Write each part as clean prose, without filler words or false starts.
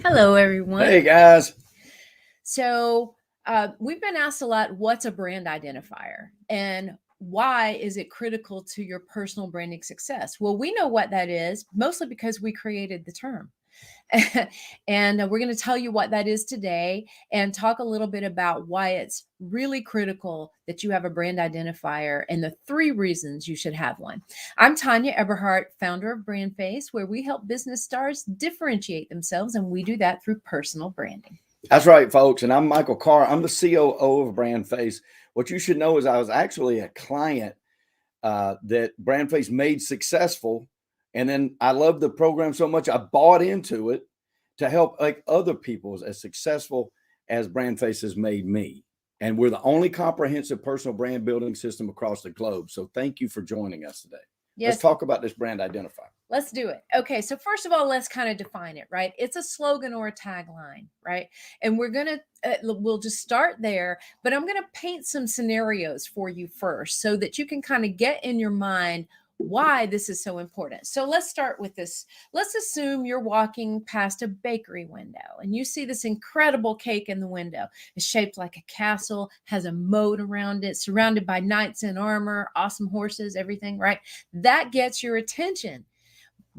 Hello, everyone. Hey guys. So, we've been asked a lot, what's a brand identifier and why is it critical to your personal branding success? Well, we know what that is, mostly because we created the term. And we're going to tell you what that is today and talk a little bit about why it's really critical that you have a brand identifier and the three reasons you should have one. I'm Tanya Eberhardt, founder of BrandFace, where we help business stars differentiate themselves, and we do that through personal branding. That's right, folks. And I'm Michael Carr. I'm the COO of BrandFace. What you should know is I was actually a client that BrandFace made successful. And then I loved the program so much, I bought into it to help like other people as successful as BrandFace has made me. And we're the only comprehensive personal brand building system across the globe. So thank you for joining us today. Let's Yes, talk about this brand identifier. let's do it. Okay, so first of all, let's kind of define it, right? It's a slogan or a tagline, right? And we'll just start there, but I'm gonna paint some scenarios for you first so that you can kind of get in your mind why this is so important. So let's start with this. Let's assume you're walking past a bakery window and you see this incredible cake in the window. It's shaped like a castle, has a moat around it, surrounded by knights in armor, awesome horses, everything, right? That gets your attention.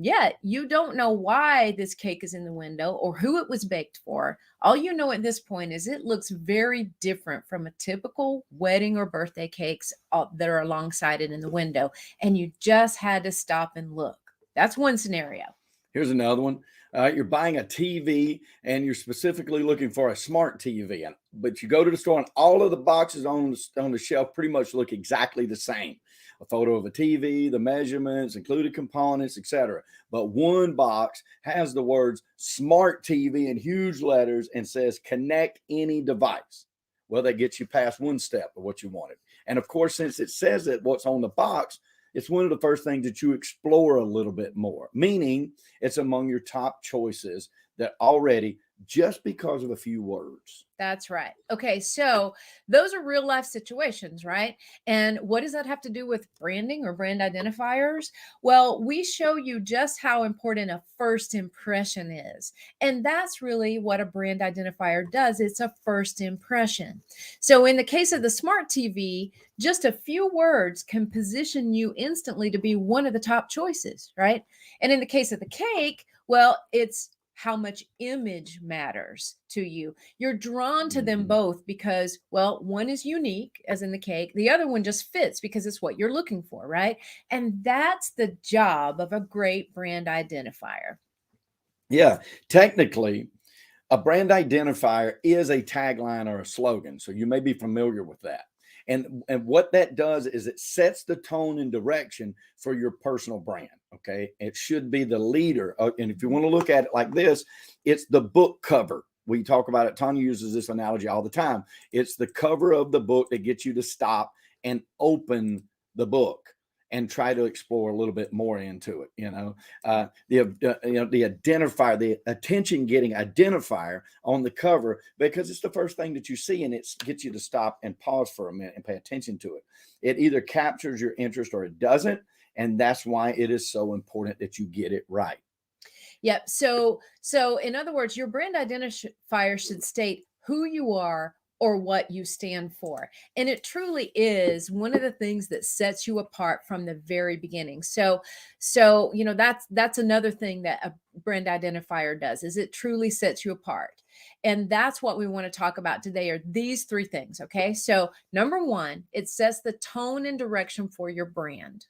Yet you don't know why this cake is in the window or who it was baked for. All you know at this point is it looks very different from a typical wedding or birthday cakes that are alongside it in the window. And you just had to stop and look. That's one scenario. Here's another one. You're buying a TV and you're specifically looking for a smart TV, but you go to the store and all of the boxes on the shelf pretty much look exactly the same. A photo of a TV, the measurements, included components, etc. But one box has the words "smart TV" in huge letters and says "connect any device." Well, that gets you past one step of what you wanted. And of course, since it says that what's on the box, it's one of the first things that you explore a little bit more, meaning it's among your top choices that already just because of a few words. That's right. Okay, so those are real life situations, right? And what does that have to do with branding or brand identifiers? Well, we show you just how important a first impression is. And that's really what a brand identifier does. It's a first impression. So in the case of the smart TV, just a few words can position you instantly to be one of the top choices, right? And in the case of the cake, well, it's how much image matters to you. You're drawn to them both because, well, one is unique, as in the cake, the other one just fits because it's what you're looking for, right? And that's the job of a great brand identifier. Yeah, technically, a brand identifier is a tagline or a slogan. So you may be familiar with that. And what that does is it sets the tone and direction for your personal brand. Okay. It should be the leader. And if you want to look at it like this, it's the book cover. We talk about it. Tanya uses this analogy all the time. It's the cover of the book that gets you to stop and open the book and try to explore a little bit more into it. The identifier, the attention getting identifier on the cover, because it's the first thing that you see and it gets you to stop and pause for a minute and pay attention to it. It either captures your interest or it doesn't. And that's why it is so important that you get it right. Yep. So in other words, your brand identifier should state who you are or what you stand for. And it truly is one of the things that sets you apart from the very beginning. So that's another thing that a brand identifier does is it truly sets you apart. And that's what we want to talk about today are these three things, okay? So number 1, it sets the tone and direction for your brand.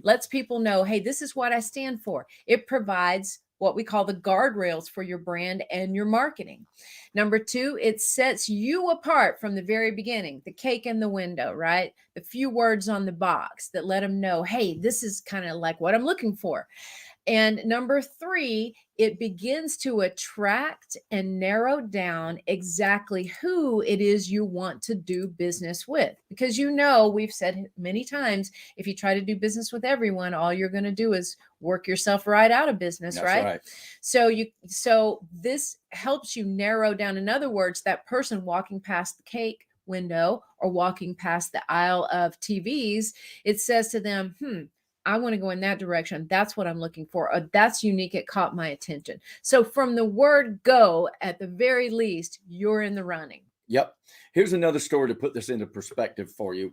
Lets people know, hey, this is what I stand for. It provides what we call the guardrails for your brand and your marketing. Number 2, it sets you apart from the very beginning, the cake in the window, right? The few words on the box that let them know, hey, this is kind of like what I'm looking for. And number 3, it begins to attract and narrow down exactly who it is you want to do business with. Because we've said many times, if you try to do business with everyone, all you're going to do is work yourself right out of business, That's right? right. So this helps you narrow down. In other words, that person walking past the cake window or walking past the aisle of TVs, it says to them, I want to go in that direction. That's what I'm looking for. That's unique. It caught my attention. So from the word go, at the very least, you're in the running. Yep. Here's another story to put this into perspective for you.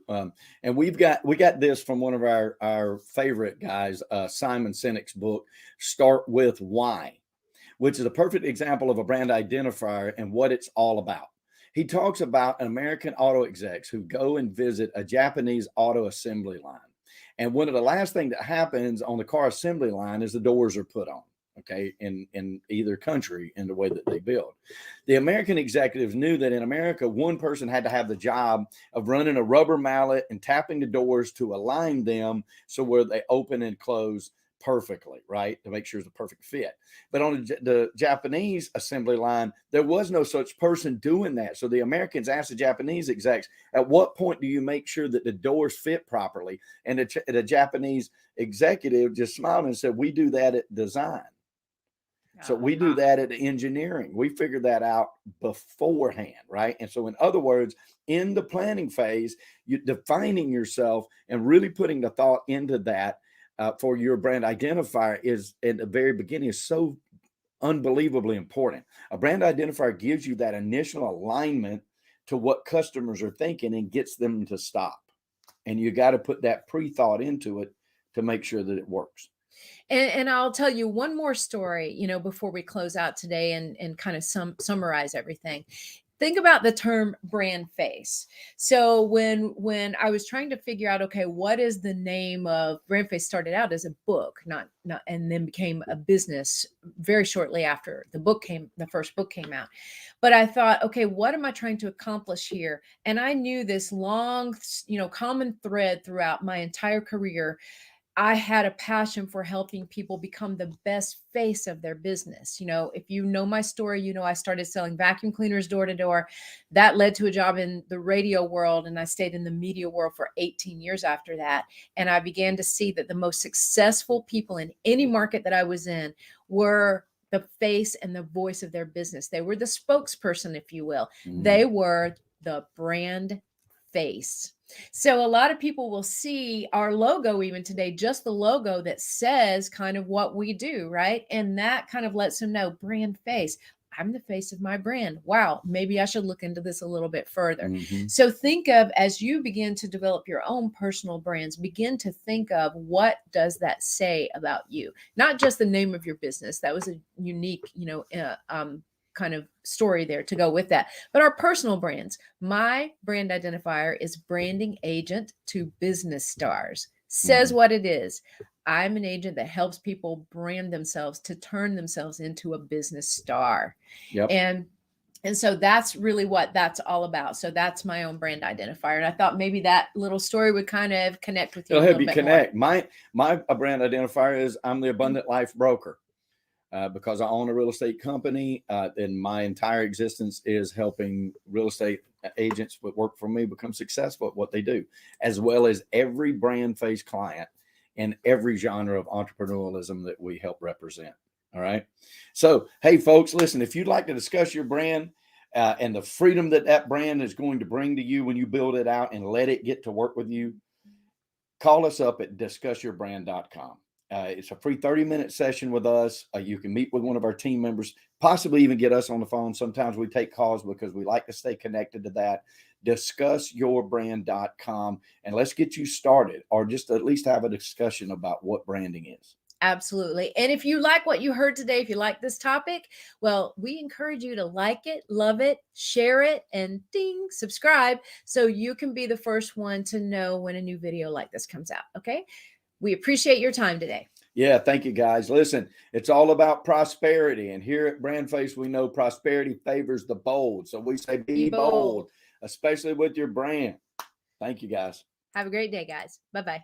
And we got this from one of our favorite guys, Simon Sinek's book, Start With Why, which is a perfect example of a brand identifier and what it's all about. He talks about American auto execs who go and visit a Japanese auto assembly line. And one of the last things that happens on the car assembly line is the doors are put on, okay, in either country in the way that they build. The American executives knew that in America, one person had to have the job of running a rubber mallet and tapping the doors to align them so where they open and close perfectly, right? To make sure it's a perfect fit. But on the Japanese assembly line, there was no such person doing that. So the Americans asked the Japanese execs, at what point do you make sure that the doors fit properly? And the Japanese executive just smiled and said, we do that at design. So we do that at engineering. We figure that out beforehand, right? And so in other words, in the planning phase, you defining yourself and really putting the thought into that for your brand identifier is at the very beginning is so unbelievably important. A brand identifier gives you that initial alignment to what customers are thinking and gets them to stop. And you got to put that pre-thought into it to make sure that it works. And I'll tell you one more story, before we close out today and kind of summarize everything. Think about the term brand face. So when I was trying to figure out, okay, what is the name of brand face, started out as a book, not and then became a business very shortly after the first book came out. But I thought, okay, what am I trying to accomplish here? And I knew this long, common thread throughout my entire career. I had a passion for helping people become the best face of their business. If you know my story, I started selling vacuum cleaners door to door. That led to a job in the radio world, and I stayed in the media world for 18 years after that. And I began to see that the most successful people in any market that I was in were the face and the voice of their business. They were the spokesperson, if you will. They were the brand face. So a lot of people will see our logo even today, just the logo that says kind of what we do, right? And that kind of lets them know, brand face. I'm the face of my brand. Wow, maybe I should look into this a little bit further. So think of, as you begin to develop your own personal brands, begin to think of, what does that say about you? Not just the name of your business. That was a unique, kind of story there to go with that. But our personal brands, my brand identifier is branding agent to business stars. Says what it is. I'm an agent that helps people brand themselves to turn themselves into a business star. Yep. And so that's really what that's all about. So that's my own brand identifier. And I thought maybe that little story would kind of connect with you. It'll help you connect. More. My brand identifier is I'm the abundant life broker. Because I own a real estate company, and my entire existence is helping real estate agents that work for me become successful at what they do, as well as every brand face client in every genre of entrepreneurialism that we help represent. All right. So, hey, folks, listen, if you'd like to discuss your brand and the freedom that brand is going to bring to you when you build it out and let it get to work with you, call us up at discussyourbrand.com. It's a free 30-minute session with us. You can meet with one of our team members, possibly even get us on the phone. Sometimes we take calls because we like to stay connected to that. Discussyourbrand.com, and let's get you started, or just at least have a discussion about what branding is. Absolutely. And if you like what you heard today, if you like this topic, well, we encourage you to like it, love it, share it, and ding, subscribe, so you can be the first one to know when a new video like this comes out. Okay. We appreciate your time today. Yeah, thank you, guys. Listen, it's all about prosperity. And here at BrandFace, we know prosperity favors the bold. So we say be bold, especially with your brand. Thank you, guys. Have a great day, guys. Bye-bye.